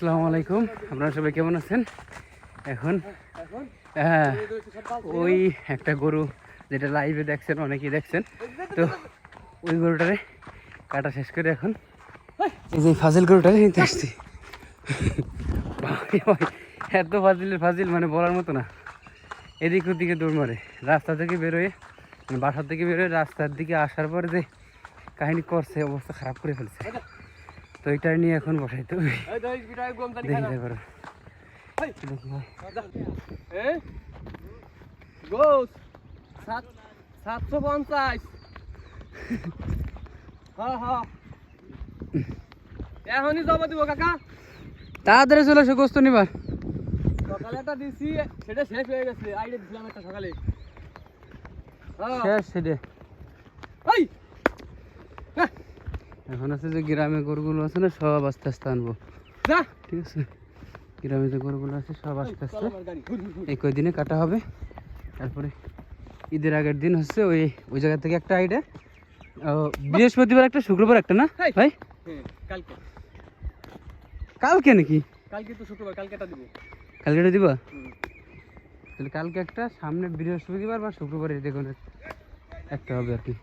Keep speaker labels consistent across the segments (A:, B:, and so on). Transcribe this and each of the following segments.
A: আসসালামু আলাইকুম, আপনারা সবাই কেমন আছেন? এখন ওই একটা গরু যেটা লাইভে দেখছেন, অনেকেই দেখছেন, তো ওই গরুটারে কাটা শেষ করে এখন এই যে ফাজিল গরুটাকে নিতে আসছি। এত ফাজিল মানে বলার মতো না। এদিক ওদিকে দৌড় মারে, রাস্তা থেকে বেরোয়, মানে বাসার থেকে বেরোয় রাস্তার দিকে আসার পরে যে কাহিনী করছে, অবস্থা খারাপ করে ফেলছে। তো এটা নিয়ে এখন বসাইতে হবে।
B: এখনই জমা দিব কাকা।
A: তাড়াতাড়ি চলে এসো গোস্ত নিবার।
B: সকালে একটা দিছি, সেটা শেষ হয়ে গেছে। আইডিয়া দিছিলাম একটা সকালে।
A: শেষ সেটা।
B: ওই
A: এখন আছে যে গ্রামে গরুগুলো আছে না, সব আস্তে আস্তে আনবো,
B: যা।
A: ঠিক আছে? গ্রামে যে গরুগুলো আছে সব আস্তে আস্তে এই কয়দিনে কাটা হবে। তারপরে ঈদের আগের দিন হচ্ছে ওই ওই জায়গা থেকে একটা আইডিয়া, বৃহস্পতিবার একটা, শুক্রবার একটা, না ভাই?
B: কালকে
A: কালকে নাকি?
B: কালকে তো শুক্রবার, কালকেটা দিব।
A: কালকেটা দিবা? তাহলে কালকে একটা, সামনে বৃহস্পতিবার বা শুক্রবার যে কোনো একটা হবে আর কি।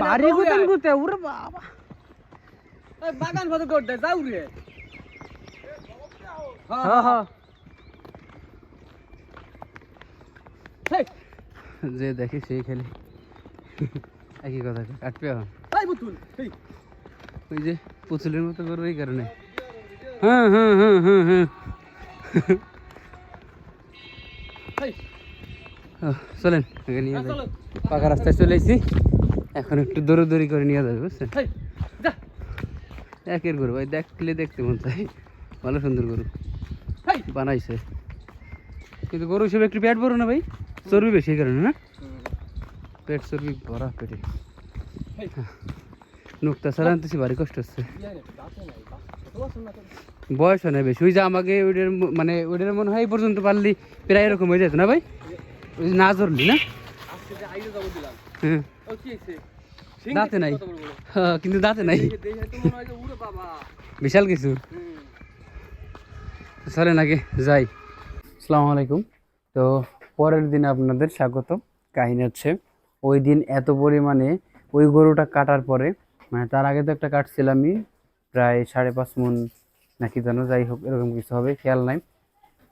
A: বাড়ি কোথায় কোথায়? ওরে বাবা,
B: বাগান ফটো করতে যাও রে।
A: হ্যাঁ যে দেখি সেই খেলে একই কথা, কাটবে এখন। ওই যে পুতুলের মতো করবো এই কারণে। হ্যাঁ চলেন আগে নিয়ে যাই। পাকা রাস্তায় চলে এসেছি, এখন একটু দৌড়ি করে নিয়ে যাবে, বুঝছেন? একের গরু ভাই, দেখলে দেখতে মন চাই, ভালো সুন্দর গরু বানাইছে, কিন্তু গরু হিসেবে একটু পেট বড় না ভাই, চর্বি বেশি এই কারণে, না? পেট চর্বি ভরা পেটে, নুকতা ছাড়া আনতেছি, ভারী কষ্ট হচ্ছে। বয়স হয় না বেশি, ওই যে আমাকে ওইটার মানে ওইটার মনে হয় এই পর্যন্ত পারলি প্রায় এরকম হয়ে যেত না ভাই, ওই না ধরলি না। হ্যাঁ দাঁতে নাই, হ্যাঁ কিন্তু দাঁতে নাই, বিশাল কিছু। চলেন আগে যাই। আসসালামু আলাইকুম। তো পরের দিন আপনাদের স্বাগত। কাহিনী হচ্ছে, ওই দিন এত পরিমাণে ওই গরুটা কাটার পরে, মানে তার আগে তো একটা কাটছিলামই, প্রায় 5.5 মণ নাকি যেন, যাই হোক এরকম কিছু হবে, খেয়াল নাই।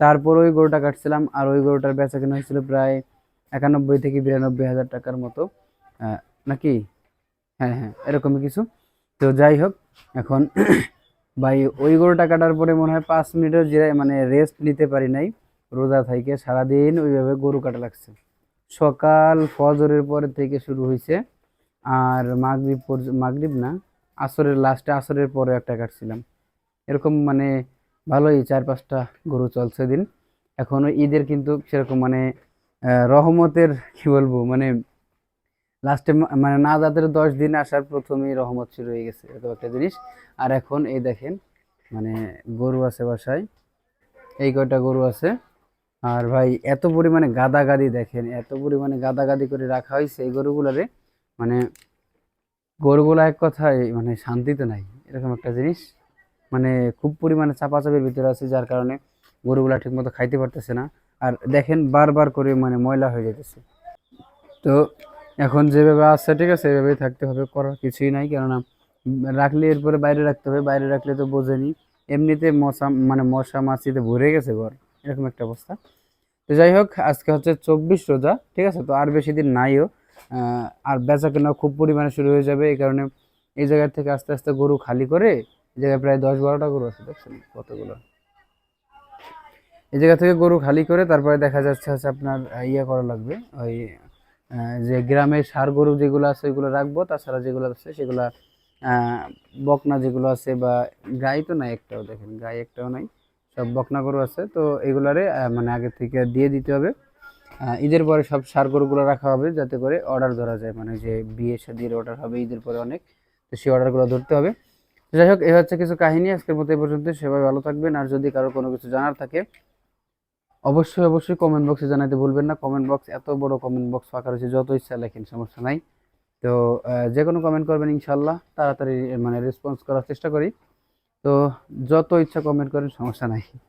A: তারপর ওই গরুটা কাটছিলাম, আর ওই গরুটার বেচা কেনা হয়েছিল প্রায় 91 থেকে 92 হাজার টাকার মতো, নাকি? হ্যাঁ এরকমই কিছু। তো যাই হোক, এখন ভাই ওই গরুটা কাটার পরে মনে হয় 5 মিনিটের যে মানে রেস্ট নিতে পারি নাই, রোজা থেকে সারাদিন ওইভাবে গরু কাটা লাগছে। সকাল ফজরের পরে থেকে শুরু হয়েছে, আর মাগরিব না, আসরের পরে একটা কাটছিলাম। এরকম মানে ভালোই 4-5টা গরু চলছে দিন। এখনো ঈদের কিন্তু সেরকম মানে রহমতের কি বলবো, মানে লাস্টে মানে না যাদের 10 দিন আসার প্রথমেই রহমত শুরু হয়ে গেছে, এরকম একটা জিনিস। আর এখন এই দেখেন, মানে গরু আছে বাসায়, এই কয়টা গরু আছে। আর ভাই এত পরিমাণে গাদাগাদি, দেখেন এত পরিমাণে গাদাগাদি করে রাখা হয়েছে এই গরুগুলারে, মানে গরুগুলা এক কথায় মানে শান্তিতে নাই, এরকম একটা জিনিস। মানে খুব পরিমাণে চাপাচাপির ভিতরে আছে, যার কারণে গরুগুলা ঠিক মতো খাইতে পারতেছে না। আর দেখেন বারবার করে মানে ময়লা হয়ে যেতেছে। তো এখন যেভাবে আছে ঠিক আছে, এভাবেই থাকতে হবে, করার কিছুই নাই। কেননা রাখলে এরপরে বাইরে রাখতে হবে, বাইরে রাখলে তো বোঝেনি, এমনিতে মশা মাছিতে ভরে গেছে ঘর, এরকম একটা অবস্থা। তো যাই হোক, আজকে হচ্ছে 24 রোজা, ঠিক আছে? তো আর বেশি দিন নাইও, আর বেচা কেনা খুব পরিমাণে শুরু হয়ে যাবে। এই কারণে এই জায়গা থেকে আস্তে আস্তে গরু খালি করে, এই জায়গায় প্রায় 10-12টা গরু আছে, দেখছেন কতগুলো। এই জায়গা থেকে গরু খালি করে তারপরে দেখা যাচ্ছে হচ্ছে আপনার ইয়ে করা লাগবে, ওই যে গ্রামের ষাঁড় গরু যেগুলো আছে ওইগুলো রাখবো, তাছাড়া যেগুলো আছে সেগুলা বকনা যেগুলো আছে, বা গাই তো নাই একটাও, দেখেন গাই একটাও নাই, সব বকনা গরু আছে। তো এগুলারে মানে আগে থেকে দিয়ে দিতে হবে। ঈদের পরে সব ষাঁড় গরুগুলো রাখা হবে, যাতে করে অর্ডার ধরা যায়, মানে যে বিয়ে শাদীর অর্ডার হবে ঈদের পরে অনেক, তো সেই অর্ডারগুলো ধরতে হবে। যাই হোক, এই হচ্ছে কিছু কাহিনী আজকের মতো এই পর্যন্ত। সবাই ভালো থাকবেন, আর যদি কারো কোনো কিছু জানার থাকে অবশ্যই কমেন্ট বক্সে জানাতে ভুলবেন না। কমেন্ট বক্স, এত বড় কমেন্ট বক্স ফাঁকা রয়েছে, যত ইচ্ছা লেখেন, সমস্যা নাই। তো যে কোনো কমেন্ট করবেন, ইনশাল্লাহ তাড়াতাড়ি মানে রেসপন্স করার চেষ্টা করি। তো যত ইচ্ছা কমেন্ট করেন, সমস্যা নাই।